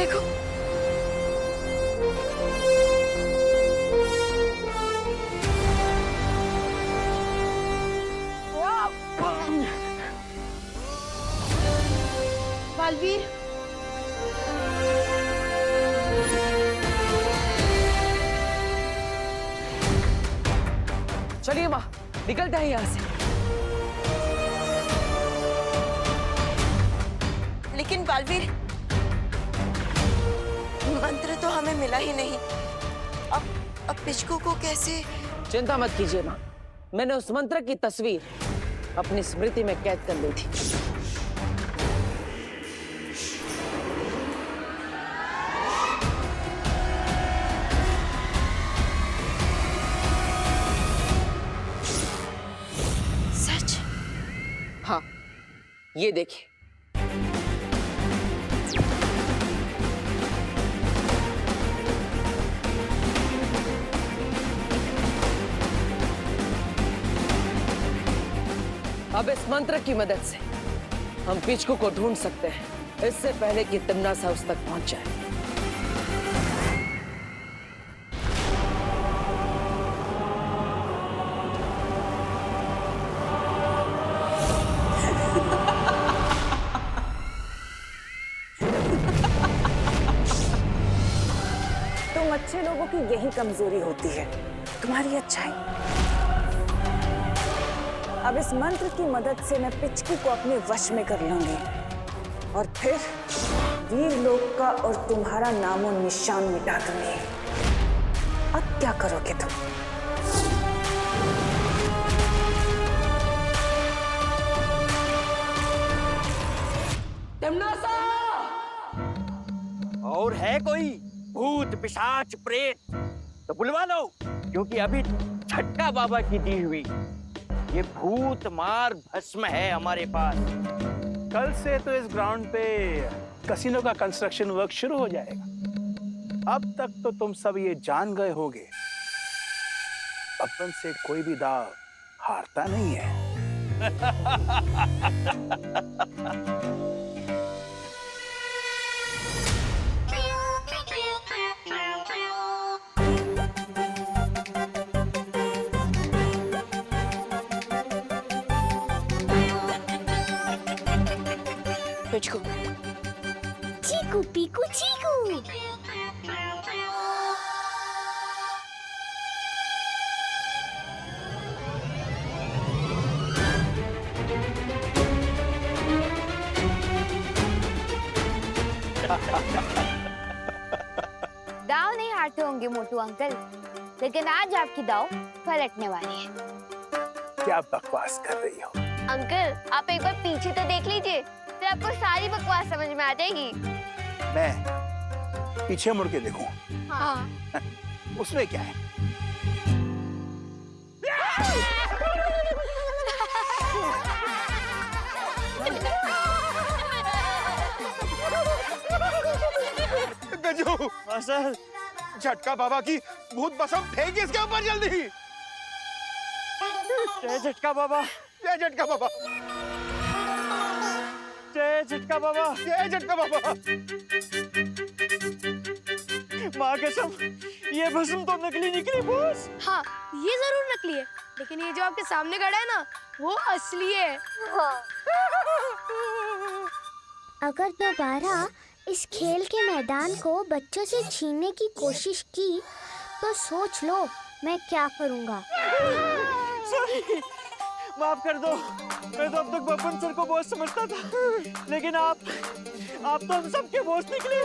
देखो। बालवीर, चलिए माँ, निकलते हैं यहाँ से। लेकिन बालवीर, मंत्र तो हमें मिला ही नहीं। अब पिचकू को कैसे? चिंता मत कीजिए माँ, मैंने उस मंत्र की तस्वीर अपनी स्मृति में कैद कर ली थी। सच? हाँ, ये देखिए। अब इस मंत्र की मदद से हम पिचकू को ढूंढ सकते हैं, इससे पहले कि तिम्नासा उस तक पहुंच जाए। तुम अच्छे लोगों की यही कमजोरी होती है, तुम्हारी अच्छाई। अब इस मंत्र की मदद से मैं पिचकू को अपने वश में कर लूंगी और फिर वीर लोक का और तुम्हारा नामो निशान मिटा दूंगी। अब क्या करोगे तुम? तिम्नासा! और है कोई भूत पिशाच प्रेत तो बुलवा लो, क्योंकि अभी छटका बाबा की दी हुई ये भूत मार भस्म है हमारे पास। कल से तो इस ग्राउंड पे कसिनो का कंस्ट्रक्शन वर्क शुरू हो जाएगा। अब तक तो तुम सब ये जान गए होगे, अपन से कोई भी दाव हारता नहीं है। पिचकू, चीकू पीकू चीकू। दाव नहीं हारते होंगे मोटू अंकल, लेकिन आज आपकी दाव पलटने वाली है। क्या बकवास कर रही हो? अंकल, आप एक बार पीछे तो देख लीजिए, फिर आपको सारी बकवास समझ में आ जाएगी। मैं पीछे मुड़ के देखूं? हाँ। उसमें क्या है? गजू, सर, झटका बाबा की भूत भस्म फेंक इसके ऊपर जल्दी। जय झटका बाबा, जय झटका बाबा, जय झटका बाबा, जय झटका बाबा। माँ कसम, ये भस्म तो नकली निकली बॉस। हाँ, ये जरूर नकली है, लेकिन ये जो आपके सामने खड़ा है ना, वो असली है। अगर दोबारा इस खेल के मैदान को बच्चों से छीनने की कोशिश की तो सोच लो मैं क्या करूँगा। सॉरी, माफ कर दो। मैं तो अब तक बब्बन सर को बॉस समझता था, लेकिन आप तो हम सबके बॉस निकले।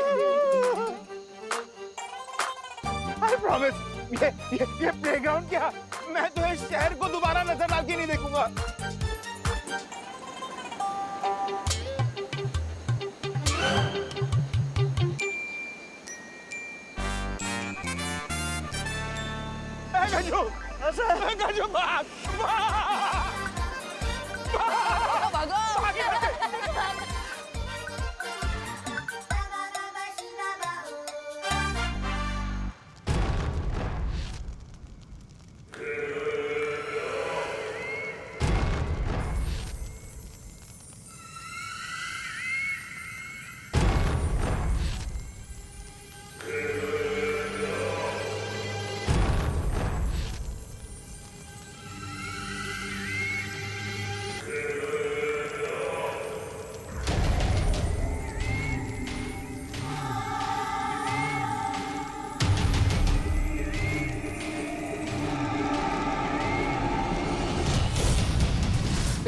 I promise, ये प्लेग्राउंड क्या, मैं तो इस शहर को दोबारा नजर डाल के नहीं देखूंगा। गजू, गजू भाग, भागो!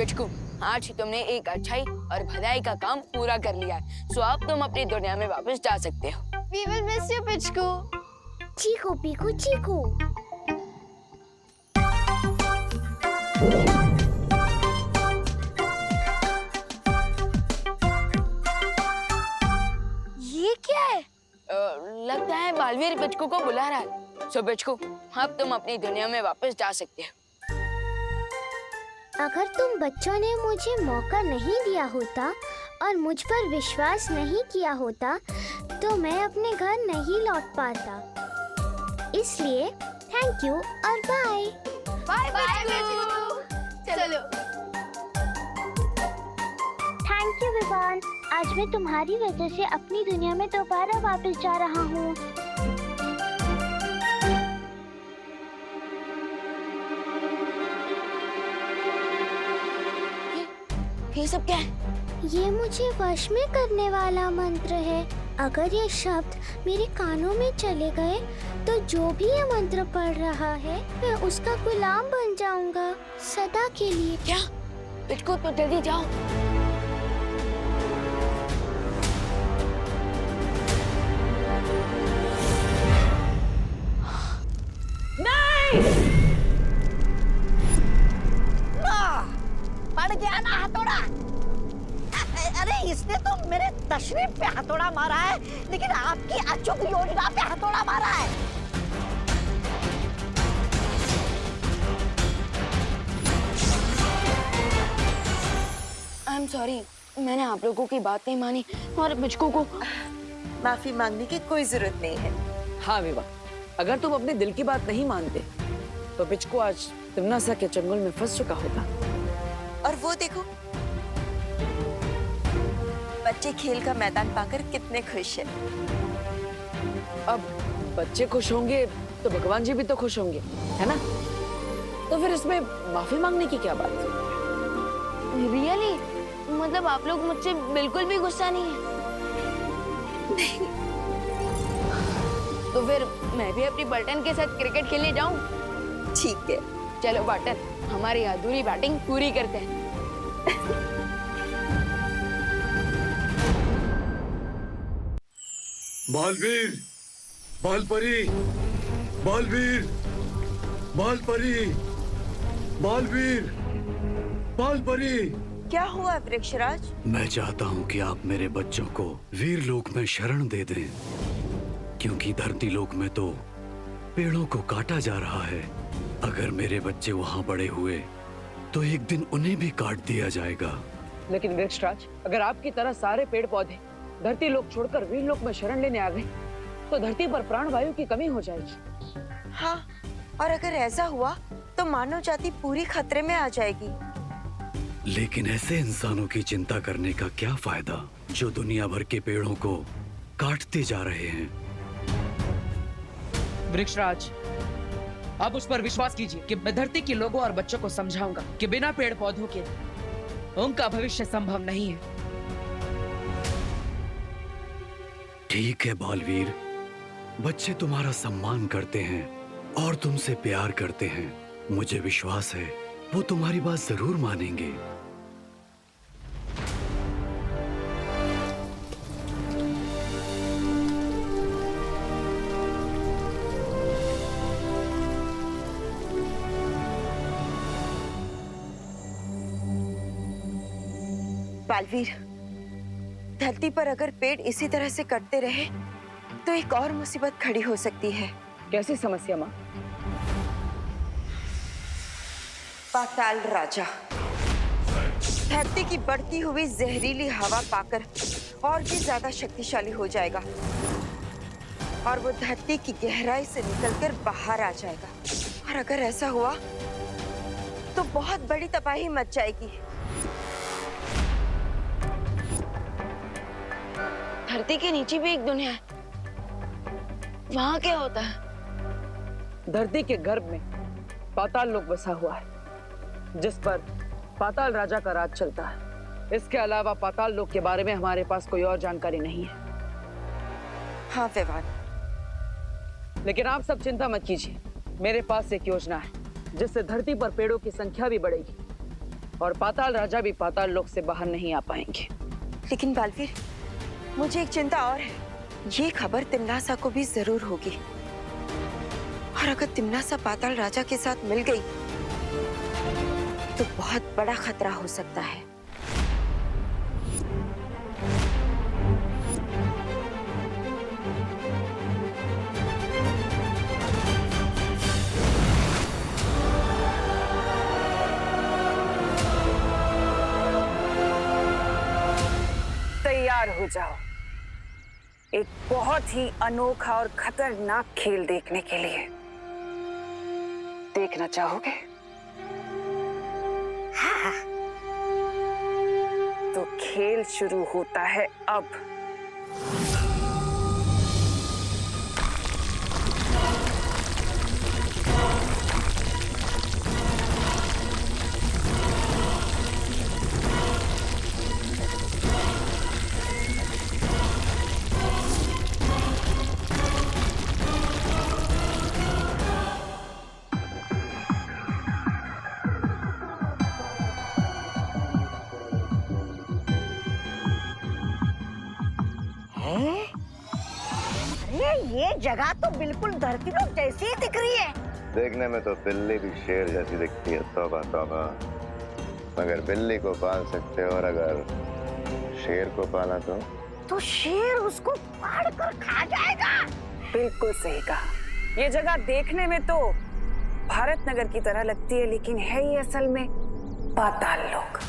पिचकू, आज तुमने एक अच्छाई और भलाई का काम पूरा कर लिया है, सो अब तुम अपनी दुनिया में वापस जा सकते हो। We will miss you, पिचकू। चीकू पीकू चीकू। ये क्या है? लगता है बालवीर पिचकू को बुला रहा है। सो पिचकू, अब तुम अपनी दुनिया में वापस जा सकते हो। अगर तुम बच्चों ने मुझे मौका नहीं दिया होता और मुझ पर विश्वास नहीं किया होता तो मैं अपने घर नहीं लौट पाता। इसलिए थैंक यू और बाय। बाय पिचकू। चलो। Thank you Vivaan. आज मैं तुम्हारी वजह से अपनी दुनिया में दोबारा वापस जा रहा हूँ। ये सब क्या है? ये मुझे वश में करने वाला मंत्र है। अगर ये शब्द मेरे कानों में चले गए तो जो भी ये मंत्र पढ़ रहा है मैं उसका गुलाम बन जाऊंगा सदा के लिए। क्या? पिचकू तो जल्दी जाओ। पड़ गया ना हथौड़ा। अरे इसने तो मेरे तशरीफ पे हथौड़ा मारा है, लेकिन आपकी अचूक योजना पे हथौड़ा मारा है। आई एम सॉरी, मैंने आप लोगों की बात नहीं मानी और पिचकू को माफी मांगने की कोई जरूरत नहीं है। हाँ विवा, अगर तुम अपने दिल की बात नहीं मानते तो पिचकू आज तिमनासा के चंगुल में फंस चुका होता। और वो देखो, बच्चे खेल का मैदान पाकर कितने खुश हैं। अब बच्चे खुश होंगे तो भगवान जी भी तो खुश होंगे, है ना? तो फिर इसमें माफी मांगने की क्या बात? रियली? मतलब आप लोग मुझसे बिल्कुल भी गुस्सा नहीं है? तो फिर मैं भी अपनी बटन के साथ क्रिकेट खेलने जाऊं? ठीक है, चलो बटन, हमारी अधूरी बैटिंग पूरी करते हैं। बालवीर, बालपरी, बालवीर, बालपरी, बालवीर, बालपरी। क्या हुआ वृक्षराज? मैं चाहता हूँ कि आप मेरे बच्चों को वीर लोक में शरण दे दें, क्योंकि धरती लोक में तो पेड़ों को काटा जा रहा है। अगर मेरे बच्चे वहाँ बड़े हुए तो एक दिन उन्हें भी काट दिया जाएगा। लेकिन वृक्षराज, अगर आपकी तरह सारे पेड़ पौधे धरती लोक छोड़कर वीर लोक में शरण लेने आ गए तो धरती पर प्राण वायु की कमी हो जाएगी। हाँ, और अगर ऐसा हुआ तो मानव जाति पूरी खतरे में आ जाएगी। लेकिन ऐसे इंसानों की चिंता करने का क्या फायदा जो दुनिया भर के पेड़ों को काटते जा रहे हैं। वृक्षराज, आप उस पर विश्वास कीजिए कि मैं धरती के लोगों और बच्चों को समझाऊंगा कि बिना पेड़ पौधों के उनका भविष्य संभव नहीं है। ठीक है बालवीर, बच्चे तुम्हारा सम्मान करते हैं और तुमसे प्यार करते हैं। मुझे विश्वास है वो तुम्हारी बात जरूर मानेंगे। बालवीर, धरती पर अगर पेड़ इसी तरह से कटते रहे तो एक और मुसीबत खड़ी हो सकती है। कैसी समस्या माँ? पाताल राजा धरती की बढ़ती हुई जहरीली हवा पाकर और भी ज्यादा शक्तिशाली हो जाएगा और वो धरती की गहराई से निकलकर बाहर आ जाएगा। और अगर ऐसा हुआ तो बहुत बड़ी तबाही मच जाएगी। धरती के नीचे भी एक दुनिया है, वहाँ क्या होता है? धरती के गर्भ में पाताल लोक बसा हुआ है जिस पर पाताल राजा का राज चलता है। इसके अलावा पाताल लोक के बारे में हमारे पास कोई और जानकारी नहीं है। हाँ विवान, लेकिन आप सब चिंता मत कीजिए, मेरे पास एक योजना है जिससे धरती पर पेड़ों की संख्या भी बढ़ेगी और पाताल राजा भी पाताल लोक से बाहर नहीं आ पाएंगे। लेकिन बालवीर, मुझे एक चिंता और है। ये खबर तिमनासा को भी जरूर होगी, और अगर तिमनासा पाताल राजा के साथ मिल गई तो बहुत बड़ा खतरा हो सकता है। तैयार हो जाओ एक बहुत ही अनोखा और खतरनाक खेल देखने के लिए। देखना चाहोगे? हाँ। तो खेल शुरू होता है अब। अरे ये जगह तो बिल्कुल धरती लोक जैसी ही दिख रही है। देखने में तो बिल्ली भी शेर जैसी दिखती है। तौबा तौबा, मगर बिल्ली को पाल सकते हो, और अगर शेर को पाला तो शेर उसको फाड़ कर खा जाएगा। बिल्कुल सही कहा। ये जगह देखने में तो भारत नगर की तरह लगती है, लेकिन है ये असल में पाताल लोक।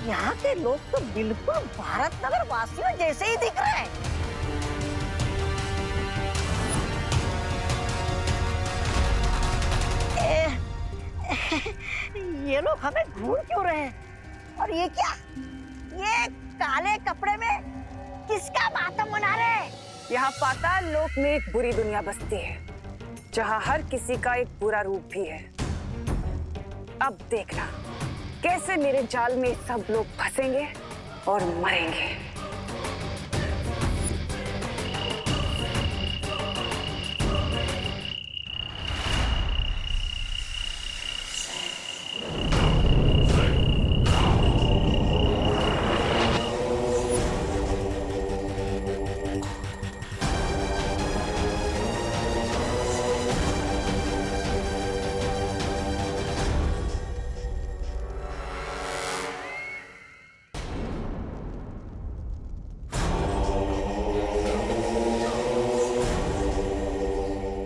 यहाँ के लोग तो बिल्कुल भारत नगर वासियों जैसे ही दिख रहे हैं। ये लोग हमें ढूंढ क्यों रहे हैं? और ये क्या? ये काले कपड़े में किसका मातम मना रहे हैं? यहाँ पाताल लोक में एक बुरी दुनिया बसती है, जहाँ हर किसी का एक बुरा रूप भी है। अब देखना कैसे मेरे जाल में सब लोग फंसेंगे और मरेंगे।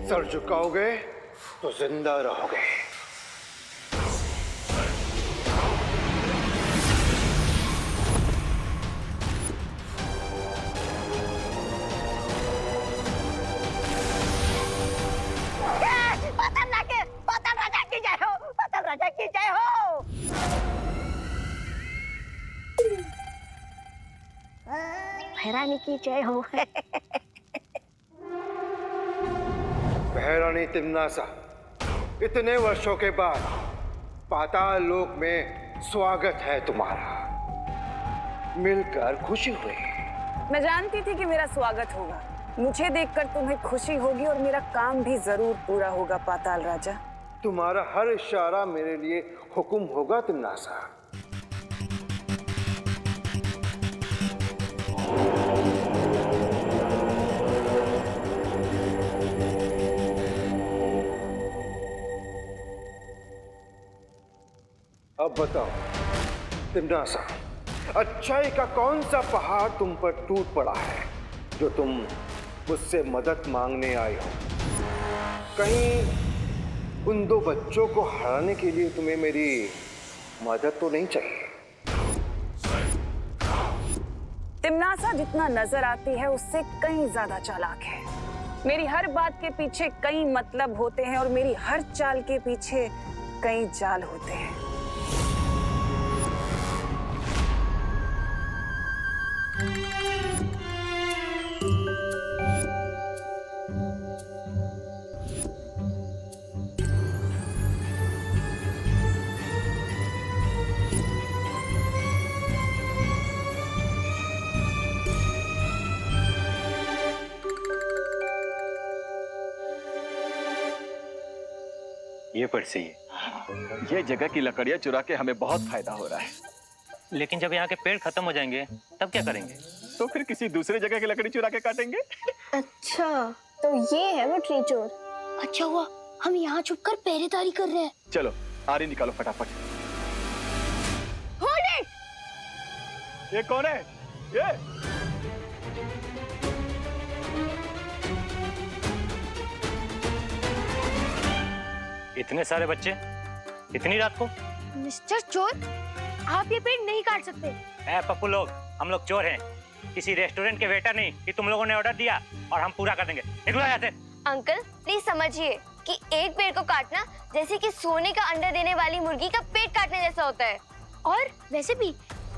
सर झुकाओगे तो जिंदा रहोगे। पाताल राजा की जय हो, पाताल राजा की जय हो। भैरानी की जय हो। महारानी तिमनासा, इतने वर्षों के बाद पाताल लोक में स्वागत है तुम्हारा। मिलकर खुशी हुई। मैं जानती थी कि मेरा स्वागत होगा। मुझे देखकर तुम्हें खुशी होगी और मेरा काम भी जरूर पूरा होगा पाताल राजा। तुम्हारा हर इशारा मेरे लिए हुक्म होगा तिमनासा। अब बताओ तिमनासा, अच्छाई का कौन सा पहाड़ तुम पर टूट पड़ा है जो तुम मुझसे मदद मांगने आए हो? कहीं उन दो बच्चों को हराने के लिए तुम्हें मेरी मदद तो नहीं चाहिए? तिमनासा जितना नजर आती है उससे कहीं ज्यादा चालाक है। मेरी हर बात के पीछे कई मतलब होते हैं और मेरी हर चाल के पीछे कई जाल होते हैं। ये पेड़ सही है। ये जगह की लकड़ियां चुरा के हमें बहुत फायदा हो रहा है। लेकिन जब यहाँ के पेड़ खत्म हो जाएंगे तब क्या करेंगे? तो फिर किसी दूसरे जगह की लकड़ी चुरा के काटेंगे। अच्छा, तो ये है वो ट्री चोर। अच्छा हुआ हम यहाँ छुपकर पहरेदारी कर रहे हैं। चलो आरी निकालो फटाफट। Hold it! ये कौन है? ये इतने सारे बच्चे इतनी रात को? मिस्टर चोर, आप ये पेड़ नहीं काट सकते। ए पप्पू लोग, हम लोग चोर हैं, किसी रेस्टोरेंट के वेटर नहीं कि तुम लोगों ने ऑर्डर दिया और हम पूरा कर देंगे। निकलो यहाँ से। अंकल प्लीज समझिए कि एक पेड़ को काटना जैसे कि सोने का अंडा देने वाली मुर्गी का पेट काटने जैसा होता है। और वैसे भी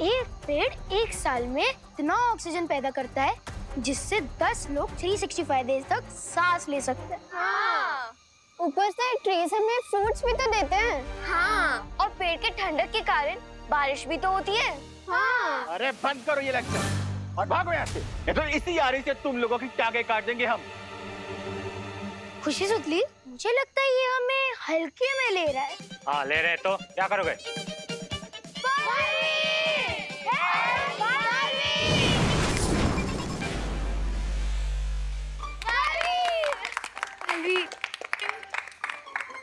एक पेड़ एक साल में इतना ऑक्सीजन पैदा करता है जिससे 10 लोग 365 डेज तक सांस ले सकते हैं। हाँ। ऊपर से ट्रीज हमें फ्रूट्स भी तो देते हैं। हाँ। और पेड़ के ठंडक के कारण बारिश भी तो होती है। हाँ। अरे बंद करो ये लेक्चर और भागो यहाँ से। ये तो इसी आरी से तुम लोगों की टांगें काट देंगे हम। खुशी सुतली, मुझे लगता है ये हमें हल्के में ले रहा है। हाँ ले रहे तो क्या करोगे?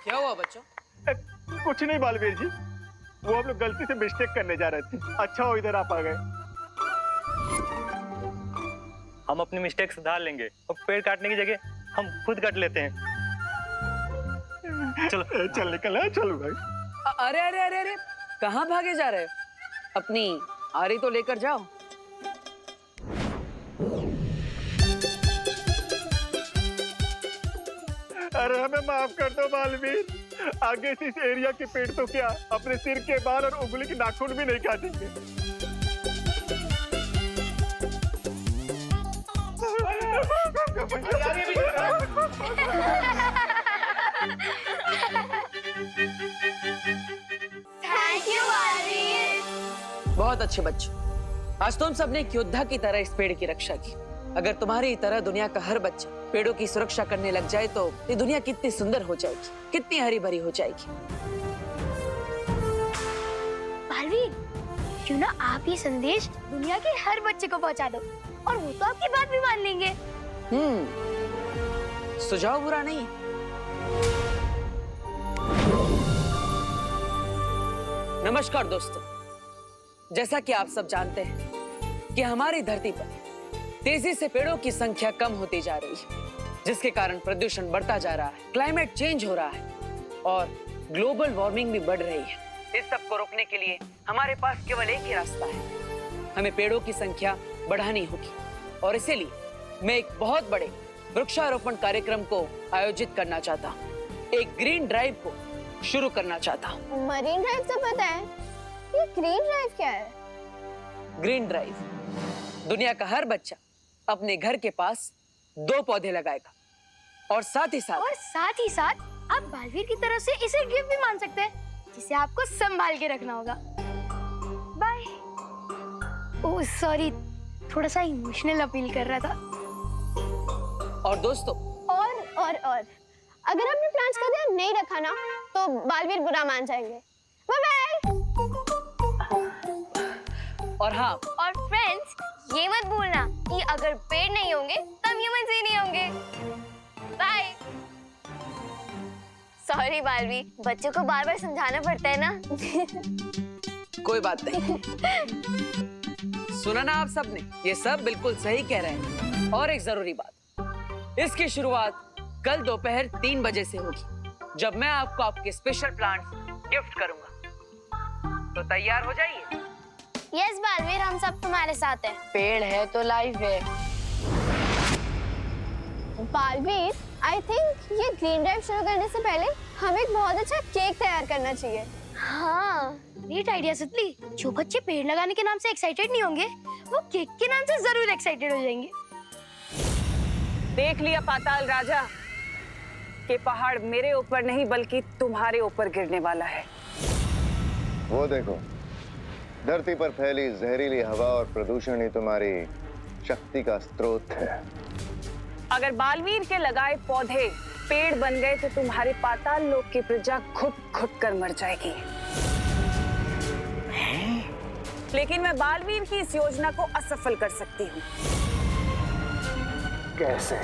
क्या हुआ बच्चों? कुछ नहीं बालवीर जी, वो हम लोग गलती से मिस्टेक करने जा रहे थे। अच्छा हो इधर आप आ गए। हम अपनी मिस्टेक सुधार लेंगे और पेड़ काटने की जगह हम खुद काट लेते हैं। चलो चल निकल है, चलो भाई। अरे अरे अरे अरे कहाँ भागे जा रहे हो? अपनी आरी तो लेकर जाओ। अरे हमें माफ कर दो बालवीर, आगे से इस एरिया के पेड़ तो क्या अपने सिर के बाल और उंगली के नाखून भी नहीं काटेंगे। Thank you Baalveer. बहुत अच्छे बच्चों, आज तुम सबने एक योद्धा की तरह इस पेड़ की रक्षा की। अगर तुम्हारी तरह दुनिया का हर बच्चा पेड़ों की सुरक्षा करने लग जाए तो ये दुनिया कितनी सुंदर हो जाएगी, कितनी हरी भरी हो जाएगी। बालवीर, क्यों ना आप ये संदेश दुनिया के हर बच्चे को पहुंचा दो और वो तो आपकी बात भी मान लेंगे। सुझाव बुरा नहीं। नमस्कार दोस्तों, जैसा कि आप सब जानते हैं कि हमारी धरती पर तेजी से पेड़ों की संख्या कम होती जा रही है, जिसके कारण प्रदूषण बढ़ता जा रहा है, क्लाइमेट चेंज हो रहा है और ग्लोबल वार्मिंग भी बढ़ रही है। इस सब को रोकने के लिए हमारे पास केवल एक ही रास्ता है, हमें पेड़ों की संख्या बढ़ानी होगी। और इसीलिए मैं एक बहुत बड़े वृक्षारोपण कार्यक्रम को आयोजित करना चाहता हूँ, एक ग्रीन ड्राइव को शुरू करना चाहता हूँ। मरीन ड्राइव तो पता है, ये ग्रीन ड्राइव क्या है? ग्रीन ड्राइव, दुनिया का हर बच्चा अपने घर के पास 2 पौधे लगाएगा और साथ ही साथ आप बालवीर की तरफ से इसे गिफ्ट भी मान सकते हैं, जिसे आपको संभाल के रखना होगा। बाय। ओह सॉरी, थोड़ा सा इमोशनल अपील कर रहा था। और दोस्तों और अगर हमने प्लान्स का ध्यान नहीं रखा ना तो बालवीर बुरा मान जाएंगे। Bye bye. और हाँ, और फ्रेंड्स, ये मत भूलना कि अगर पेड़ नहीं होंगे तब ह्यूमंस ही नहीं होंगे। बाय। सॉरी बालवीर, बच्चों को बार बार समझाना पड़ता है ना। कोई बात नहीं। सुना ना आप सबने, ये सब बिल्कुल सही कह रहे हैं। और एक जरूरी बात, इसकी शुरुआत कल दोपहर 3 बजे से होगी, जब मैं आपको आपके स्पेशल प्लांट्स गिफ्ट करूंगा। तो तैयार हो जाइए। यस बालवीर, हम सब तुम्हारे साथ हैं। पेड़ है तो लाइफ है। बालवीर, आई थिंक ये ग्रीन ड्राइव शुरू करने से पहले हमें एक बहुत अच्छा केक तैयार करना चाहिए। हाँ, ग्रेट आइडिया सुतली। जो बच्चे पेड़ लगाने के नाम से एक्साइटेड नहीं होंगे, वो केक के नाम से जरूर एक्साइटेड हो जाएंगे। देख लिया पाताल राजा कि पहाड़ मेरे ऊपर नहीं बल्कि तुम्हारे ऊपर गिरने वाला है। वो देखो, धरती पर फैली जहरीली हवा और प्रदूषण ही तुम्हारी शक्ति का स्रोत है। अगर बालवीर के लगाए पौधे पेड़ बन गए तो तुम्हारे पाताल लोक की प्रजा घुट घुट कर मर जाएगी। लेकिन मैं बालवीर की इस योजना को असफल कर सकती हूँ। कैसे?